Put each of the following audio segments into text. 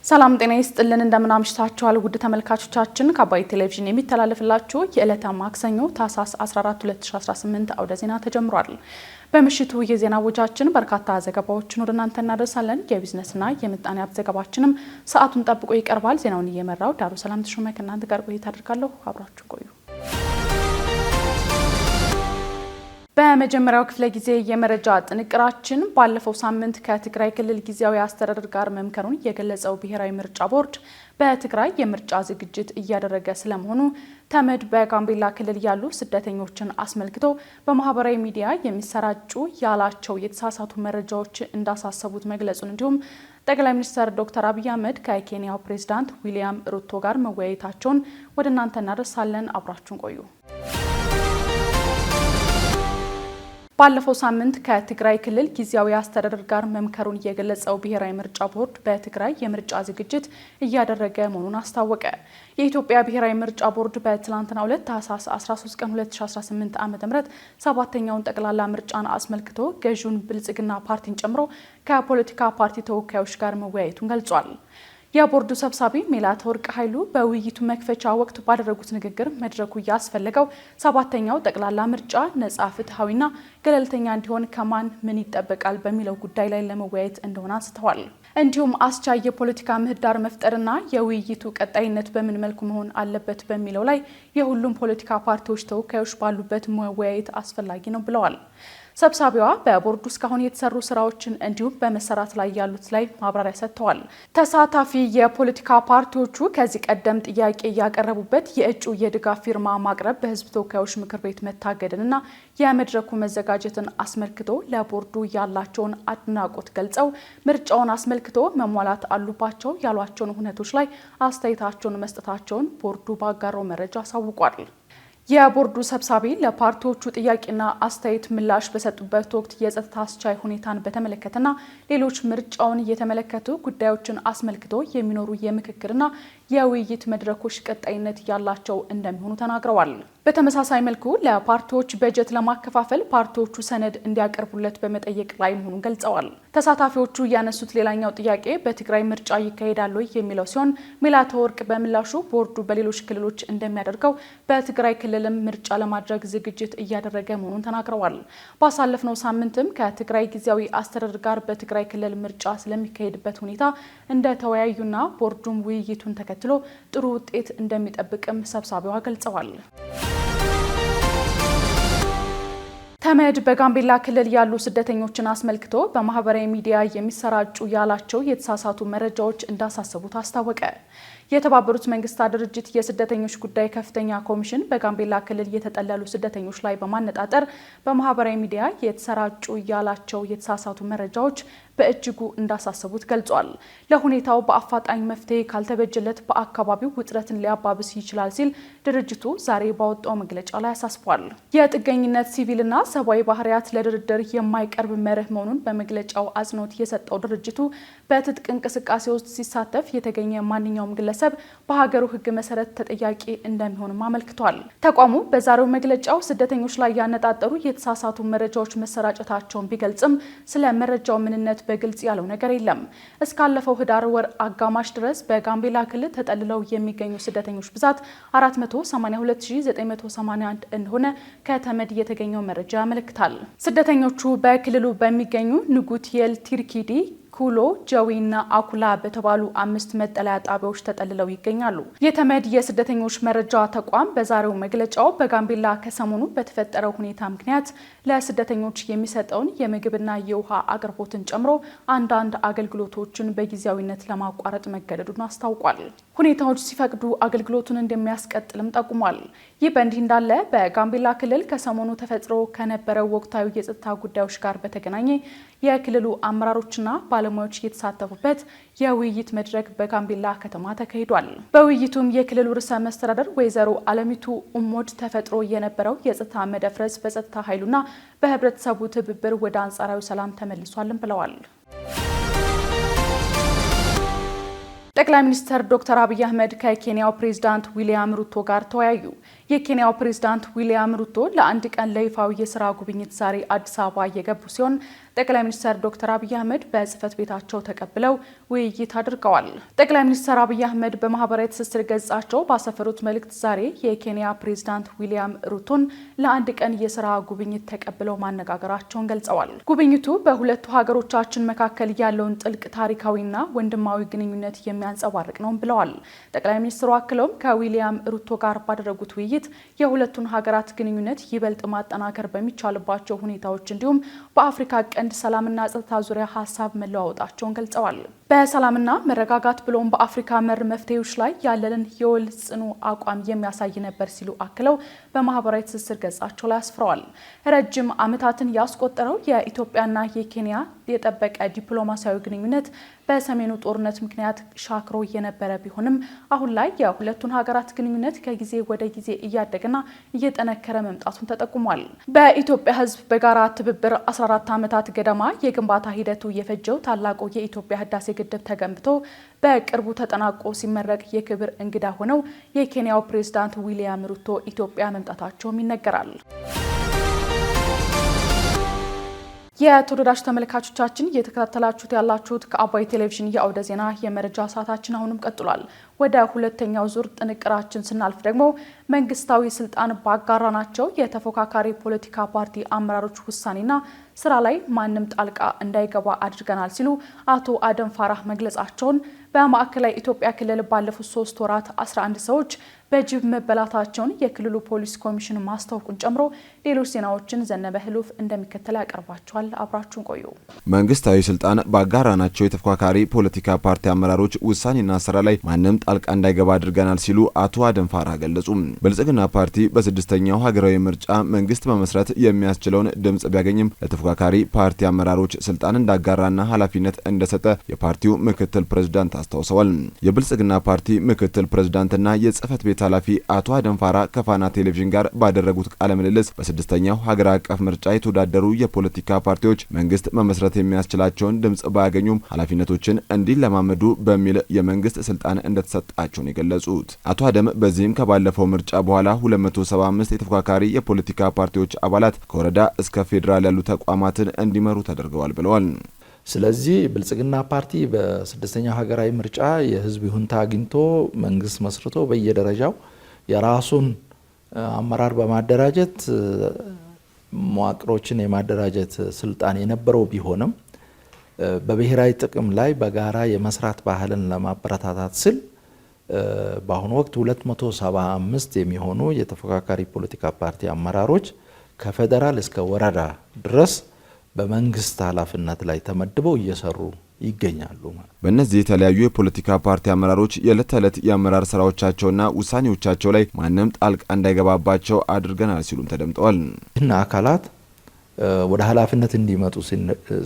ሰላም ጤና ይስጥልን እንደምን አምሽታችኋል ውድ ተመልካቾቻችን ከአባይ ቴሌቪዥን የሚተላለፍላችሁ የዕለተ ማክሰኞ ታህሳስ 14 2018 አውደ ዜና ተጀምሯል። በምሽቱ የዜና ወጃችን በርካታ ዘገባዎችን ወደ እናንተ እናደርሳለን። የቢዝነስና የምጣኔ ሀብት ዘገባችንም ሰዓቱን ጠብቆ ይቀርባል። ዜናውን እየመራው ዳሩ ሰላም ተሾመ ከእናንተ ጋር ቆይታ አድርጋለሁ። አብራችሁ ቆዩ። በመጀመሪያው ክፍለ ጊዜ የመረጃ ጥንቅራችን ባለፈው ሳምንት ከትግራይ ክልል ጊዜያዊ አስተዳደር ጋር መምከሩን የገለጸው ብሔራዊ ምርጫ ቦርድ በትግራይ የምርጫ ዝግጅት እያደረገ ስለመሆኑ ተመድ በጋምቤላ ክልል ያሉ ስደተኞችን አስመልክቶ በማህበራዊ ሚዲያ የሚሰራጩ ያላቸው የተሳሳቱ መረጃዎች እንዳሳሰቡት መግለጹን እንዲሁም ጠቅላይ ሚኒስትር ዶክተር አብይ አህመድ ከኬንያው ፕሬዝዳንት ዊሊያም ሩቶ ጋር መወያየታቸውን ወደ እናንተ እናደርሳለን። አብራችሁን ቆዩ። ባለፈው ሳምንት ከትግራይ ክልል ጊዜያዊ አስተዳደር ጋር መምከሩን የገለጸው ብሔራዊ ምርጫ ቦርድ በትግራይ የምርጫ ዝግጅት እያደረገ መሆኑን አስታወቀ። የኢትዮጵያ ብሔራዊ ምርጫ ቦርድ በትላንትናው ዕለት ታህሳስ 13 ቀን 2018 ዓ.ም ሰባተኛውን ጠቅላላ ምርጫን አስመልክቶ ገዢውን ብልጽግና ፓርቲን ጨምሮ ከፖለቲካ ፓርቲ ተወካዮች ጋር መወያየቱን ገልጿል። የቦርዱ ሰብሳቢ ሜላትወርቅ ኃይሉ በውይይቱ መክፈቻ ወቅት ባደረጉት ንግግር መድረኩ ያስፈለገው ሰባተኛው ጠቅላላ ምርጫ ነጻ፣ ፍትሐዊና ገለልተኛ እንዲሆን ከማን ምን ይጠበቃል በሚለው ጉዳይ ላይ ለመወያየት እንደሆነ አንስተዋል። እንዲሁም አስቻይ የፖለቲካ ምህዳር መፍጠርና የውይይቱ ቀጣይነት በምን መልኩ መሆን አለበት በሚለው ላይ የሁሉም ፖለቲካ ፓርቲዎች ተወካዮች ባሉበት መወያየት አስፈላጊ ነው ብለዋል። ሰብሳቢዋ በቦርዱ እስካሁን የተሰሩ ስራዎችን እንዲሁም በመሰራት ላይ ያሉት ላይ ማብራሪያ ሰጥተዋል። ተሳታፊ የፖለቲካ ፓርቲዎቹ ከዚህ ቀደም ጥያቄ ያቀረቡበት የእጩ የድጋፍ ፊርማ ማቅረብ በሕዝብ ተወካዮች ምክር ቤት መታገድንና የመድረኩ መዘጋጀትን አስመልክቶ ለቦርዱ ያላቸውን አድናቆት ገልጸው ምርጫውን አስመልክቶ መሟላት አሉባቸው ያሏቸውን ሁነቶች ላይ አስተያየታቸውን መስጠታቸውን ቦርዱ ባጋራው መረጃ አሳውቋል። የቦርዱ ሰብሳቢ ለፓርቲዎቹ ጥያቄና አስተያየት ምላሽ በሰጡበት ወቅት የጸጥታ አስቻይ ሁኔታን በተመለከተና ሌሎች ምርጫውን የተመለከቱ ጉዳዮችን አስመልክቶ የሚኖሩ የምክክርና የውይይት መድረኮች ቀጣይነት ያላቸው እንደሚሆኑ ተናግረዋል። በተመሳሳይ መልኩ ለፓርቲዎች በጀት ለማከፋፈል ፓርቲዎቹ ሰነድ እንዲያቀርቡለት በመጠየቅ ላይ መሆኑን ገልጸዋል። ተሳታፊዎቹ ያነሱት ሌላኛው ጥያቄ በትግራይ ምርጫ ይካሄዳል ወይ የሚለው ሲሆን ሜላትወርቅ በምላሹ ቦርዱ በሌሎች ክልሎች እንደሚያደርገው በትግራይ ክልልም ምርጫ ለማድረግ ዝግጅት እያደረገ መሆኑን ተናግረዋል። ባሳለፍነው ሳምንትም ከትግራይ ጊዜያዊ አስተዳደር ጋር በትግራይ ክልል ምርጫ ስለሚካሄድበት ሁኔታ እንደተወያዩና ቦርዱም ውይይቱን ተከትሎ ጥሩ ውጤት እንደሚጠብቅም ሰብሳቢዋ ገልጸዋል። ተመድ በጋምቤላ ክልል ያሉ ስደተኞችን አስመልክቶ በማህበራዊ ሚዲያ የሚሰራጩ ያላቸው የተሳሳቱ መረጃዎች እንዳሳሰቡት አስታወቀ። የተባበሩት መንግስታት ድርጅት የስደተኞች ጉዳይ ከፍተኛ ኮሚሽን በጋምቤላ ክልል የተጠለሉ ስደተኞች ላይ በማነጣጠር በማህበራዊ ሚዲያ የተሰራጩ ያላቸው የተሳሳቱ መረጃዎች በእጅጉ እንዳሳሰቡት ገልጿል። ለሁኔታው በአፋጣኝ መፍትሄ ካልተበጀለት በአካባቢው ውጥረትን ሊያባብስ ይችላል ሲል ድርጅቱ ዛሬ ባወጣው መግለጫ ላይ አሳስቧል። የጥገኝነት ሲቪልና ሰብአዊ ባህሪያት ለድርድር የማይቀርብ መርህ መሆኑን በመግለጫው አጽንኦት የሰጠው ድርጅቱ በትጥቅ እንቅስቃሴ ውስጥ ሲሳተፍ የተገኘ ማንኛውም ግለሰብ በሀገሩ ሕግ መሰረት ተጠያቂ እንደሚሆንም አመልክቷል። ተቋሙ በዛሬው መግለጫው ስደተኞች ላይ ያነጣጠሩ የተሳሳቱ መረጃዎች መሰራጨታቸውን ቢገልጽም ስለ መረጃው ምንነት በግልጽ ያለው ነገር የለም። እስካለፈው ህዳር ወር አጋማሽ ድረስ በጋምቤላ ክልል ተጠልለው የሚገኙ ስደተኞች ብዛት 482981 እንደሆነ ከተመድ የተገኘው መረጃ ያመለክታል። ስደተኞቹ በክልሉ በሚገኙ ንጉትየል፣ ቲርኪዲ፣ ኩሎ፣ ጀዊና አኩላ በተባሉ 5 መጠለያ ጣቢያዎች ተጠልለው ይገኛሉ። የተመድ የስደተኞች መረጃ ተቋም በዛሬው መግለጫው በጋምቤላ ከሰሞኑ በተፈጠረው ሁኔታ ምክንያት ለስደተኞች የሚሰጠውን የምግብና የውሃ አቅርቦትን ጨምሮ አንዳንድ አገልግሎቶችን በጊዜያዊነት ለማቋረጥ መገደዱን አስታውቋል። ሁኔታዎች ሲፈቅዱ አገልግሎቱን እንደሚያስቀጥልም ጠቁሟል። ይህ በእንዲህ እንዳለ በጋምቤላ ክልል ከሰሞኑ ተፈጥሮ ከነበረው ወቅታዊ የጸጥታ ጉዳዮች ጋር በተገናኘ የክልሉ አመራሮችና ባለሙያዎች የተሳተፉበት የውይይት መድረክ በጋምቤላ ከተማ ተካሂዷል። በውይይቱም የክልሉ ርዕሰ መስተዳደር ወይዘሮ አለሚቱ ኡሞድ ተፈጥሮ የነበረው የጸጥታ መደፍረስ በጸጥታ ኃይሉና በህብረተሰቡ ትብብር ወደ አንጻራዊ ሰላም ተመልሷልም ብለዋል። ጠቅላይ ሚኒስትር ዶክተር አብይ አህመድ ከኬንያው ፕሬዝዳንት ዊሊያም ሩቶ ጋር ተወያዩ። የኬንያው ፕሬዝዳንት ዊሊያም ሩቶ ለአንድ ቀን ለይፋዊ የስራ ጉብኝት ዛሬ አዲስ አበባ እየገቡ ሲሆን ጠቅላይ ሚኒስትር ዶክተር አብይ አህመድ በጽህፈት ቤታቸው ተቀብለው ውይይት አድርገዋል። ጠቅላይ ሚኒስትር አብይ አህመድ በማህበራዊ ትስስር ገጻቸው ባሰፈሩት መልእክት ዛሬ የኬንያ ፕሬዝዳንት ዊሊያም ሩቶን ለአንድ ቀን የስራ ጉብኝት ተቀብለው ማነጋገራቸውን ገልጸዋል። ጉብኝቱ በሁለቱ ሀገሮቻችን መካከል ያለውን ጥልቅ ታሪካዊና ወንድማዊ ግንኙነት የሚያንጸባርቅ ነው ብለዋል። ጠቅላይ ሚኒስትሩ አክለውም ከዊሊያም ሩቶ ጋር ባደረጉት ውይይት የሁለቱን ሀገራት ግንኙነት ይበልጥ ማጠናከር በሚቻልባቸው ሁኔታዎች እንዲሁም በአፍሪካ ቀንድ ሰላምና ጸጥታ ዙሪያ ሀሳብ መለዋወጣቸውን ገልጸዋል። በሰላምና መረጋጋት ብሎም በአፍሪካ መር መፍትሄዎች ላይ ያለንን የወል ጽኑ አቋም የሚያሳይ ነበር ሲሉ አክለው በማህበራዊ ትስስር ገጻቸው ላይ አስፍረዋል። ረጅም ዓመታትን ያስቆጠረው የኢትዮጵያና የኬንያ የጠበቀ ዲፕሎማሲያዊ ግንኙነት በሰሜኑ ጦርነት ምክንያት ሻክሮ የነበረ ቢሆንም አሁን ላይ የሁለቱን ሀገራት ግንኙነት ከጊዜ ወደ ጊዜ እያደገና እየጠነከረ መምጣቱን ተጠቁሟል። በኢትዮጵያ ሕዝብ በጋራ ትብብር 14 ዓመታት ገደማ የግንባታ ሂደቱ የፈጀው ታላቁ የኢትዮጵያ ህዳሴ ግድብ ተገንብቶ በቅርቡ ተጠናቆ ሲመረቅ የክብር እንግዳ ሆነው የኬንያው ፕሬዝዳንት ዊሊያም ሩቶ ኢትዮጵያ መምጣታቸውም ይነገራል። የተወደዳችሁ ተመልካቾቻችን እየተከታተላችሁት ያላችሁት ከአባይ ቴሌቪዥን የአውደ ዜና የመረጃ ሰዓታችን አሁንም ቀጥሏል። ወደ ሁለተኛው ዙር ጥንቅራችን ስናልፍ ደግሞ መንግስታዊ ስልጣን ባጋራናቸው የተፎካካሪ ፖለቲካ ፓርቲ አመራሮች ውሳኔና ስራ ላይ ማንም ጣልቃ እንዳይገባ አድርገናል ሲሉ አቶ አደም ፋራህ መግለጻቸውን በማዕከላዊ ኢትዮጵያ ክልል ባለፉት 3 ወራት 11 ሰዎች በጅብ መበላታቸውን የክልሉ ፖሊስ ኮሚሽን ማስታወቁን ጨምሮ ሌሎች ዜናዎችን ዘነበ ህሉፍ እንደሚከተል ያቀርባቸዋል። አብራችሁን ቆዩ። መንግስታዊ ስልጣን ባጋራናቸው የተፎካካሪ ፖለቲካ ፓርቲ አመራሮች ውሳኔና ስራ ላይ ማንም ጣልቃ እንዳይገባ አድርገናል ሲሉ አቶ አደም ፋራህ ገለጹ። ብልጽግና ፓርቲ በ6ኛው ሀገራዊ ምርጫ መንግስት መመስረት የሚያስችለውን ድምጽ ቢያገኝም ለተፎካካሪ ፓርቲ አመራሮች ስልጣን እንዳጋራና ኃላፊነት እንደሰጠ የፓርቲው ምክትል ፕሬዝዳንት አስታውሰዋል። የብልጽግና ፓርቲ ምክትል ፕሬዝዳንትና የጽህፈት ቤት ኃላፊ አቶ አደም ፋራህ ከፋና ቴሌቪዥን ጋር ባደረጉት ቃለ ምልልስ በ6ኛው ሀገር አቀፍ ምርጫ የተወዳደሩ የፖለቲካ ፓርቲዎች መንግስት መመስረት የሚያስችላቸውን ድምጽ ባያገኙም ኃላፊነቶችን እንዲለማመዱ በሚል የመንግስት ስልጣን እንደተሰጣቸው ነው የገለጹት። አቶ አደም በዚህም ከባለፈው ምርጫ በኋላ 275 የተፎካካሪ የፖለቲካ ፓርቲዎች አባላት ከወረዳ እስከ ፌዴራል ያሉ ተቋማትን እንዲመሩ ተደርገዋል ብለዋል። ስለዚህ ብልጽግና ፓርቲ በ6ኛው ሀገራዊ ምርጫ የህዝብ ይሁንታ አግኝቶ መንግስት መስርቶ በየደረጃው የራሱን አመራር በማደራጀት መዋቅሮችን የማደራጀት ስልጣን የነበረው ቢሆንም በብሔራዊ ጥቅም ላይ በጋራ የመስራት ባህልን ለማበረታታት ስል በአሁኑ ወቅት 275 የሚሆኑ የተፎካካሪ ፖለቲካ ፓርቲ አመራሮች ከፌደራል እስከ ወረዳ ድረስ በመንግስት ኃላፊነት ላይ ተመድበው እየሰሩ ይገኛሉ። በእነዚህ የተለያዩ የፖለቲካ ፓርቲ አመራሮች የዕለት ተዕለት የአመራር ስራዎቻቸውና ውሳኔዎቻቸው ላይ ማንም ጣልቃ እንዳይገባባቸው አድርገናል ሲሉም ተደምጠዋል። ይህን አካላት ወደ ኃላፊነት እንዲመጡ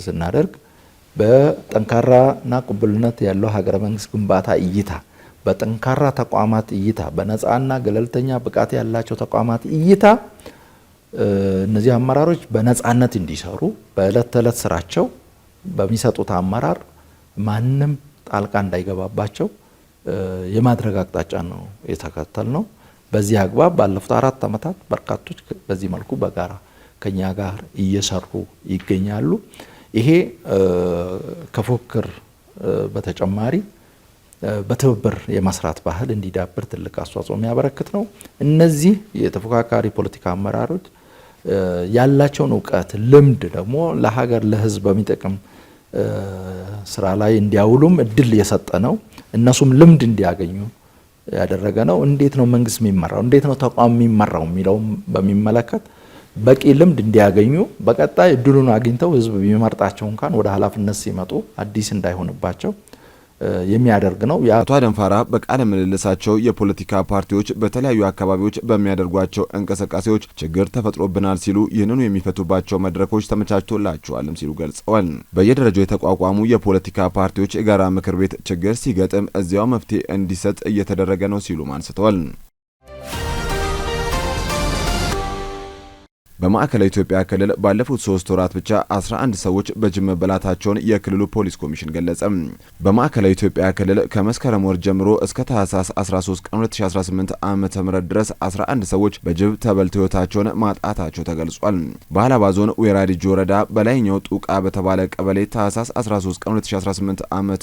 ስናደርግ በጠንካራና ቅቡልነት ያለው ሀገረ መንግስት ግንባታ እይታ፣ በጠንካራ ተቋማት እይታ፣ በነፃና ገለልተኛ ብቃት ያላቸው ተቋማት እይታ እነዚህ አመራሮች በነፃነት እንዲሰሩ በእለት ተዕለት ስራቸው በሚሰጡት አመራር ማንም ጣልቃ እንዳይገባባቸው የማድረግ አቅጣጫ ነው የተከተል ነው። በዚህ አግባብ ባለፉት 4 ዓመታት በርካቶች በዚህ መልኩ በጋራ ከኛ ጋር እየሰሩ ይገኛሉ። ይሄ ከፉክክር በተጨማሪ በትብብር የመስራት ባህል እንዲዳብር ትልቅ አስተዋጽኦ የሚያበረክት ነው። እነዚህ የተፎካካሪ ፖለቲካ አመራሮች ያላቸውን እውቀት፣ ልምድ ደግሞ ለሀገር ለህዝብ በሚጠቅም ስራ ላይ እንዲያውሉም እድል የሰጠ ነው። እነሱም ልምድ እንዲያገኙ ያደረገ ነው። እንዴት ነው መንግስት የሚመራው፣ እንዴት ነው ተቋም የሚመራው የሚለው በሚመለከት በቂ ልምድ እንዲያገኙ በቀጣይ እድሉን አግኝተው ህዝብ ቢመርጣቸው እንኳን ወደ ኃላፊነት ሲመጡ አዲስ እንዳይሆንባቸው የሚያደርግ ነው። አቶ አደም ፋራህ በቃለ ምልልሳቸው የፖለቲካ ፓርቲዎች በተለያዩ አካባቢዎች በሚያደርጓቸው እንቅስቃሴዎች ችግር ተፈጥሮብናል ሲሉ ይህንኑ የሚፈቱባቸው መድረኮች ተመቻችቶላቸዋልም ሲሉ ገልጸዋል። በየደረጃው የተቋቋሙ የፖለቲካ ፓርቲዎች የጋራ ምክር ቤት ችግር ሲገጥም እዚያው መፍትሄ እንዲሰጥ እየተደረገ ነው ሲሉ አንስተዋል። በማዕከላዊ ኢትዮጵያ ክልል ባለፉት 3 ወራት ብቻ 11 ሰዎች በጅብ መበላታቸውን የክልሉ ፖሊስ ኮሚሽን ገለጸ። በማዕከላዊ ኢትዮጵያ ክልል ከመስከረም ወር ጀምሮ እስከ ታህሳስ 13 ቀን 2018 ዓ.ም ድረስ 11 ሰዎች በጅብ ተበልተው ሕይወታቸውን ማጣታቸው ተገልጿል። በሀላባ ዞን ወይራዲጆ ወረዳ በላይኛው ጡቃ በተባለ ቀበሌ ታህሳስ 13 ቀን 2018 ዓ.ም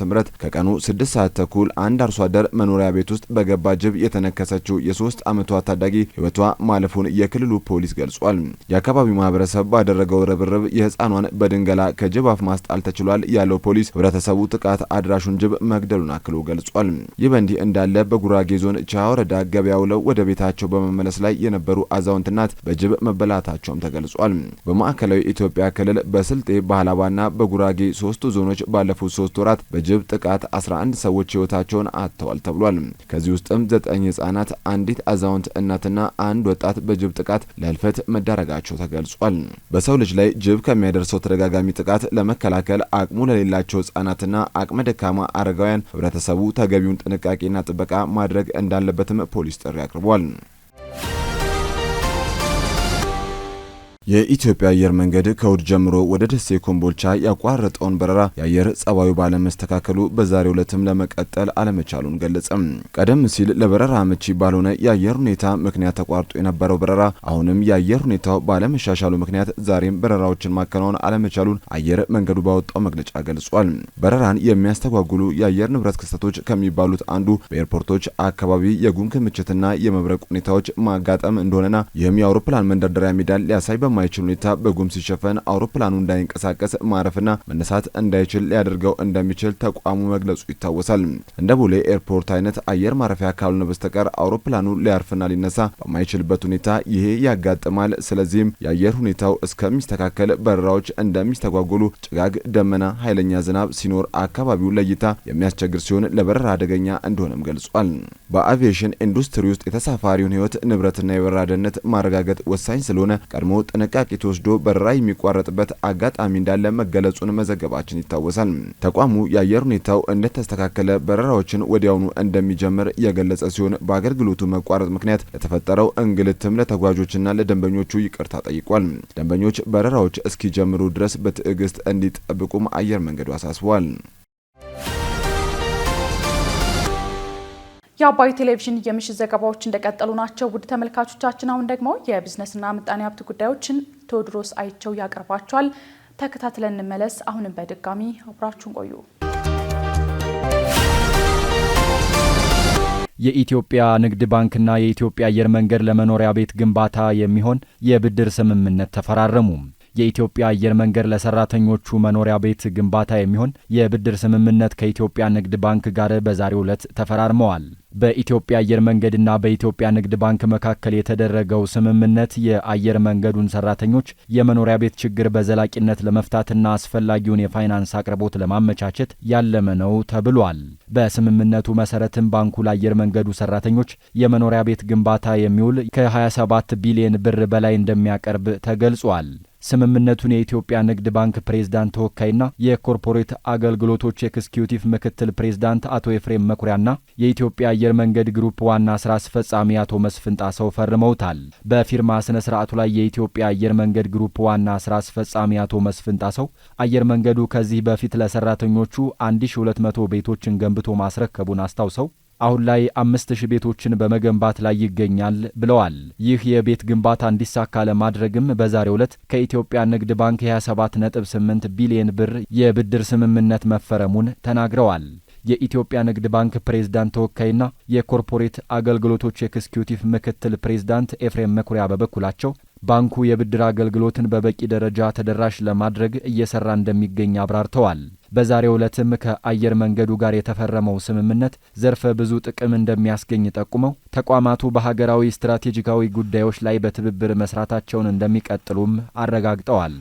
ከቀኑ 6 ሰዓት ተኩል አንድ አርሶ አደር መኖሪያ ቤት ውስጥ በገባ ጅብ የተነከሰችው የ3 ዓመቷ ታዳጊ ሕይወቷ ማለፉን የክልሉ ፖሊስ ገልጿል። የአካባቢው ማህበረሰብ ባደረገው ርብርብ የህፃኗን በድንገላ ከጅብ አፍ ማስጣል ተችሏል ያለው ፖሊስ ህብረተሰቡ ጥቃት አድራሹን ጅብ መግደሉን አክሎ ገልጿል። ይህ በእንዲህ እንዳለ በጉራጌ ዞን ቻ ወረዳ ገበያ ውለው ወደ ቤታቸው በመመለስ ላይ የነበሩ አዛውንት እናት በጅብ መበላታቸውም ተገልጿል። በማዕከላዊ ኢትዮጵያ ክልል በስልጤ በሀላባና በጉራጌ 3 ዞኖች ባለፉት 3 ወራት በጅብ ጥቃት 11 ሰዎች ህይወታቸውን አጥተዋል ተብሏል። ከዚህ ውስጥም 9 ህጻናት፣ አንዲት አዛውንት እናትና አንድ ወጣት በጅብ ጥቃት ለህልፈት መዳረጋቸው ተገልጿል። በሰው ልጅ ላይ ጅብ ከሚያደርሰው ተደጋጋሚ ጥቃት ለመከላከል አቅሙ ለሌላቸው ህጻናትና አቅመ ደካማ አረጋውያን ህብረተሰቡ ተገቢውን ጥንቃቄና ጥበቃ ማድረግ እንዳለበትም ፖሊስ ጥሪ አቅርቧል። የኢትዮጵያ አየር መንገድ ከእሁድ ጀምሮ ወደ ደሴ ኮምቦልቻ ያቋረጠውን በረራ የአየር ጸባዩ ባለመስተካከሉ በዛሬው ዕለትም ለመቀጠል አለመቻሉን ገለጸ። ቀደም ሲል ለበረራ አመቺ ባልሆነ የአየር ሁኔታ ምክንያት ተቋርጦ የነበረው በረራ አሁንም የአየር ሁኔታው ባለመሻሻሉ ምክንያት ዛሬም በረራዎችን ማከናወን አለመቻሉን አየር መንገዱ ባወጣው መግለጫ ገልጿል። በረራን የሚያስተጓጉሉ የአየር ንብረት ክስተቶች ከሚባሉት አንዱ በኤርፖርቶች አካባቢ የጉም ክምችትና የመብረቅ ሁኔታዎች ማጋጠም እንደሆነና ይህም የአውሮፕላን መንደርደሪያ ሜዳን ሊያሳይ በማይችል ሁኔታ በጉም ሲሸፈን አውሮፕላኑ እንዳይንቀሳቀስ ማረፍና መነሳት እንዳይችል ሊያደርገው እንደሚችል ተቋሙ መግለጹ ይታወሳል። እንደ ቦሌ ኤርፖርት አይነት አየር ማረፊያ ካልሆነ በስተቀር አውሮፕላኑ ሊያርፍና ሊነሳ በማይችልበት ሁኔታ ይሄ ያጋጥማል። ስለዚህም የአየር ሁኔታው እስከሚስተካከል በረራዎች እንደሚስተጓጎሉ፣ ጭጋግ፣ ደመና፣ ኃይለኛ ዝናብ ሲኖር አካባቢው ለይታ የሚያስቸግር ሲሆን ለበረራ አደገኛ እንደሆነም ገልጿል። በአቪዬሽን ኢንዱስትሪ ውስጥ የተሳፋሪውን ሕይወት ንብረትና የበረራ ደህንነት ማረጋገጥ ወሳኝ ስለሆነ ቀድሞ ጥንቃቄ ተወስዶ በረራ የሚቋረጥበት አጋጣሚ እንዳለ መገለጹን መዘገባችን ይታወሳል። ተቋሙ የአየር ሁኔታው እንደተስተካከለ በረራዎችን ወዲያውኑ እንደሚጀምር የገለጸ ሲሆን በአገልግሎቱ መቋረጥ ምክንያት ለተፈጠረው እንግልትም ለተጓዦችና ለደንበኞቹ ይቅርታ ጠይቋል። ደንበኞች በረራዎች እስኪጀምሩ ድረስ በትዕግስት እንዲጠብቁም አየር መንገዱ አሳስቧል። የአባይ ቴሌቪዥን የምሽት ዘገባዎች እንደቀጠሉ ናቸው። ውድ ተመልካቾቻችን አሁን ደግሞ የቢዝነስና ምጣኔ ሀብት ጉዳዮችን ቴዎድሮስ አይቸው ያቀርባቸዋል። ተከታትለን እንመለስ። አሁንም በድጋሚ አብራችሁን ቆዩ። የኢትዮጵያ ንግድ ባንክና የኢትዮጵያ አየር መንገድ ለመኖሪያ ቤት ግንባታ የሚሆን የብድር ስምምነት ተፈራረሙ። የኢትዮጵያ አየር መንገድ ለሰራተኞቹ መኖሪያ ቤት ግንባታ የሚሆን የብድር ስምምነት ከኢትዮጵያ ንግድ ባንክ ጋር በዛሬው ዕለት ተፈራርመዋል። በኢትዮጵያ አየር መንገድና በኢትዮጵያ ንግድ ባንክ መካከል የተደረገው ስምምነት የአየር መንገዱን ሰራተኞች የመኖሪያ ቤት ችግር በዘላቂነት ለመፍታትና አስፈላጊውን የፋይናንስ አቅርቦት ለማመቻቸት ያለመ ነው ተብሏል። በስምምነቱ መሰረትም ባንኩ ለአየር መንገዱ ሰራተኞች የመኖሪያ ቤት ግንባታ የሚውል ከ27 ቢሊዮን ብር በላይ እንደሚያቀርብ ተገልጿል። ስምምነቱን የኢትዮጵያ ንግድ ባንክ ፕሬዝዳንት ተወካይና የኮርፖሬት አገልግሎቶች ኤክስኪዩቲቭ ምክትል ፕሬዝዳንት አቶ ኤፍሬም መኩሪያና የኢትዮጵያ አየር መንገድ ግሩፕ ዋና ስራ አስፈጻሚ አቶ መስፍን ጣሰው ፈርመውታል። በፊርማ ስነ ስርዓቱ ላይ የኢትዮጵያ አየር መንገድ ግሩፕ ዋና ስራ አስፈጻሚ አቶ መስፍን ጣሰው አየር መንገዱ ከዚህ በፊት ለሰራተኞቹ 1200 ቤቶችን ገንብቶ ማስረከቡን አስታውሰው አሁን ላይ 5000 ቤቶችን በመገንባት ላይ ይገኛል ብለዋል። ይህ የቤት ግንባታ እንዲሳካ ለማድረግም በዛሬው ዕለት ከኢትዮጵያ ንግድ ባንክ የ27.8 ቢሊዮን ብር የብድር ስምምነት መፈረሙን ተናግረዋል። የኢትዮጵያ ንግድ ባንክ ፕሬዝዳንት ተወካይና የኮርፖሬት አገልግሎቶች ኤክስኪዩቲቭ ምክትል ፕሬዝዳንት ኤፍሬም መኩሪያ በበኩላቸው ባንኩ የብድር አገልግሎትን በበቂ ደረጃ ተደራሽ ለማድረግ እየሰራ እንደሚገኝ አብራርተዋል። በዛሬው ዕለትም ከአየር መንገዱ ጋር የተፈረመው ስምምነት ዘርፈ ብዙ ጥቅም እንደሚያስገኝ ጠቁመው ተቋማቱ በሀገራዊ ስትራቴጂካዊ ጉዳዮች ላይ በትብብር መስራታቸውን እንደሚቀጥሉም አረጋግጠዋል።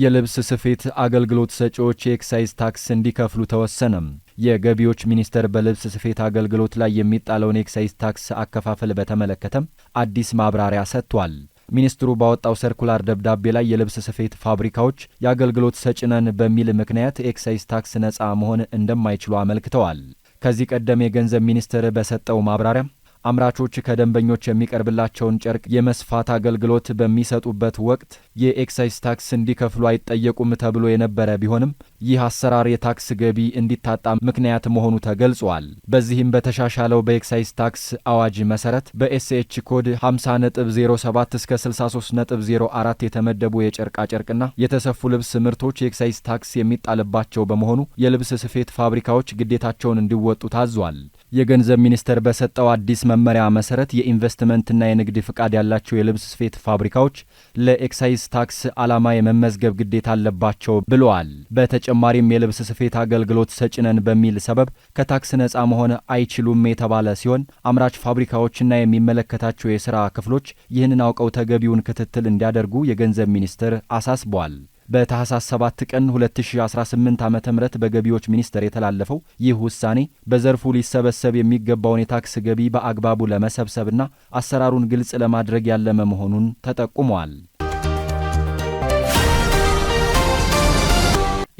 የልብስ ስፌት አገልግሎት ሰጪዎች የኤክሳይዝ ታክስ እንዲከፍሉ ተወሰነም። የገቢዎች ሚኒስቴር በልብስ ስፌት አገልግሎት ላይ የሚጣለውን የኤክሳይዝ ታክስ አከፋፈል በተመለከተም አዲስ ማብራሪያ ሰጥቷል። ሚኒስትሩ ባወጣው ሰርኩላር ደብዳቤ ላይ የልብስ ስፌት ፋብሪካዎች የአገልግሎት ሰጭነን በሚል ምክንያት ኤክሳይዝ ታክስ ነፃ መሆን እንደማይችሉ አመልክተዋል። ከዚህ ቀደም የገንዘብ ሚኒስቴር በሰጠው ማብራሪያ አምራቾች ከደንበኞች የሚቀርብላቸውን ጨርቅ የመስፋት አገልግሎት በሚሰጡበት ወቅት የኤክሳይዝ ታክስ እንዲከፍሉ አይጠየቁም ተብሎ የነበረ ቢሆንም ይህ አሰራር የታክስ ገቢ እንዲታጣ ምክንያት መሆኑ ተገልጿል። በዚህም በተሻሻለው በኤክሳይዝ ታክስ አዋጅ መሰረት በኤስኤች ኮድ 50.07 እስከ 63.04 የተመደቡ የጨርቃ ጨርቅና የተሰፉ ልብስ ምርቶች የኤክሳይዝ ታክስ የሚጣልባቸው በመሆኑ የልብስ ስፌት ፋብሪካዎች ግዴታቸውን እንዲወጡ ታዟል። የገንዘብ ሚኒስቴር በሰጠው አዲስ መመሪያ መሰረት የኢንቨስትመንትና የንግድ ፍቃድ ያላቸው የልብስ ስፌት ፋብሪካዎች ለኤክሳይዝ ታክስ ዓላማ የመመዝገብ ግዴታ አለባቸው ብለዋል። በተጨማሪም የልብስ ስፌት አገልግሎት ሰጭነን በሚል ሰበብ ከታክስ ነፃ መሆን አይችሉም የተባለ ሲሆን አምራች ፋብሪካዎችና የሚመለከታቸው የሥራ ክፍሎች ይህንን አውቀው ተገቢውን ክትትል እንዲያደርጉ የገንዘብ ሚኒስቴር አሳስቧል። በታህሳስ 7 ቀን 2018 ዓ.ም በገቢዎች ሚኒስቴር የተላለፈው ይህ ውሳኔ በዘርፉ ሊሰበሰብ የሚገባውን የታክስ ገቢ በአግባቡ ለመሰብሰብና አሰራሩን ግልጽ ለማድረግ ያለመ መሆኑን ተጠቁሟል።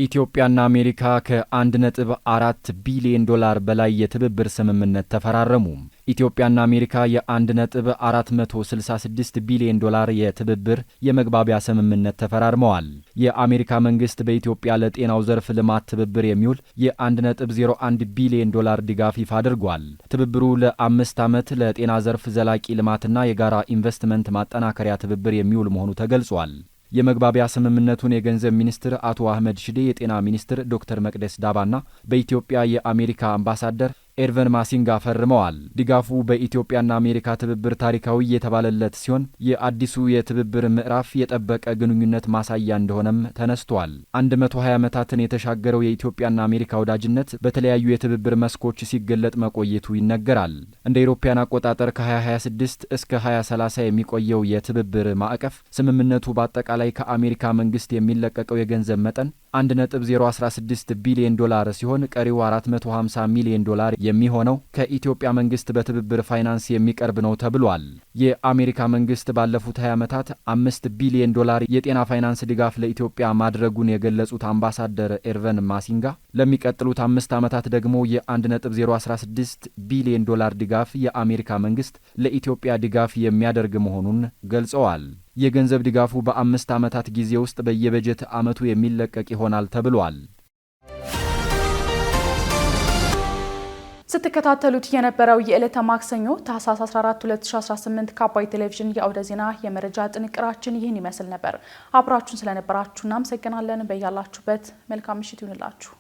ኢትዮጵያና አሜሪካ ከ1.4 ቢሊዮን ዶላር በላይ የትብብር ስምምነት ተፈራረሙ። ኢትዮጵያና አሜሪካ የ1.466 ቢሊዮን ዶላር የትብብር የመግባቢያ ስምምነት ተፈራርመዋል። የአሜሪካ መንግስት በኢትዮጵያ ለጤናው ዘርፍ ልማት ትብብር የሚውል የ1.01 ቢሊዮን ዶላር ድጋፍ ይፋ አድርጓል። ትብብሩ ለ5 ዓመት ለጤና ዘርፍ ዘላቂ ልማትና የጋራ ኢንቨስትመንት ማጠናከሪያ ትብብር የሚውል መሆኑ ተገልጿል። የመግባቢያ ስምምነቱን የገንዘብ ሚኒስትር አቶ አህመድ ሽዴ፣ የጤና ሚኒስትር ዶክተር መቅደስ ዳባና በኢትዮጵያ የአሜሪካ አምባሳደር ኤርቨን ማሲንጋ ፈርመዋል። ድጋፉ በኢትዮጵያና አሜሪካ ትብብር ታሪካዊ የተባለለት ሲሆን የአዲሱ የትብብር ምዕራፍ የጠበቀ ግንኙነት ማሳያ እንደሆነም ተነስቷል። 120 ዓመታትን የተሻገረው የኢትዮጵያና አሜሪካ ወዳጅነት በተለያዩ የትብብር መስኮች ሲገለጥ መቆየቱ ይነገራል። እንደ አውሮፓውያን አቆጣጠር ከ2026 እስከ 2030 የሚቆየው የትብብር ማዕቀፍ ስምምነቱ በአጠቃላይ ከአሜሪካ መንግስት የሚለቀቀው የገንዘብ መጠን 1.016 ቢሊዮን ዶላር ሲሆን ቀሪው 450 ሚሊዮን ዶላር የሚሆነው ከኢትዮጵያ መንግስት በትብብር ፋይናንስ የሚቀርብ ነው ተብሏል። የአሜሪካ መንግስት ባለፉት 20 ዓመታት 5 ቢሊዮን ዶላር የጤና ፋይናንስ ድጋፍ ለኢትዮጵያ ማድረጉን የገለጹት አምባሳደር ኤርቨን ማሲንጋ ለሚቀጥሉት 5 ዓመታት ደግሞ የ1.016 ቢሊዮን ዶላር ድጋፍ የአሜሪካ መንግስት ለኢትዮጵያ ድጋፍ የሚያደርግ መሆኑን ገልጸዋል። የገንዘብ ድጋፉ በ5 ዓመታት ጊዜ ውስጥ በየበጀት ዓመቱ የሚለቀቅ ይሆናል ተብሏል። ስትከታተሉት የነበረው የዕለተ ማክሰኞ ታህሳስ 14 2018 ከአባይ ቴሌቪዥን የአውደ ዜና የመረጃ ጥንቅራችን ይህን ይመስል ነበር። አብራችሁን ስለነበራችሁ እናመሰግናለን። በያላችሁበት መልካም ምሽት ይሁንላችሁ።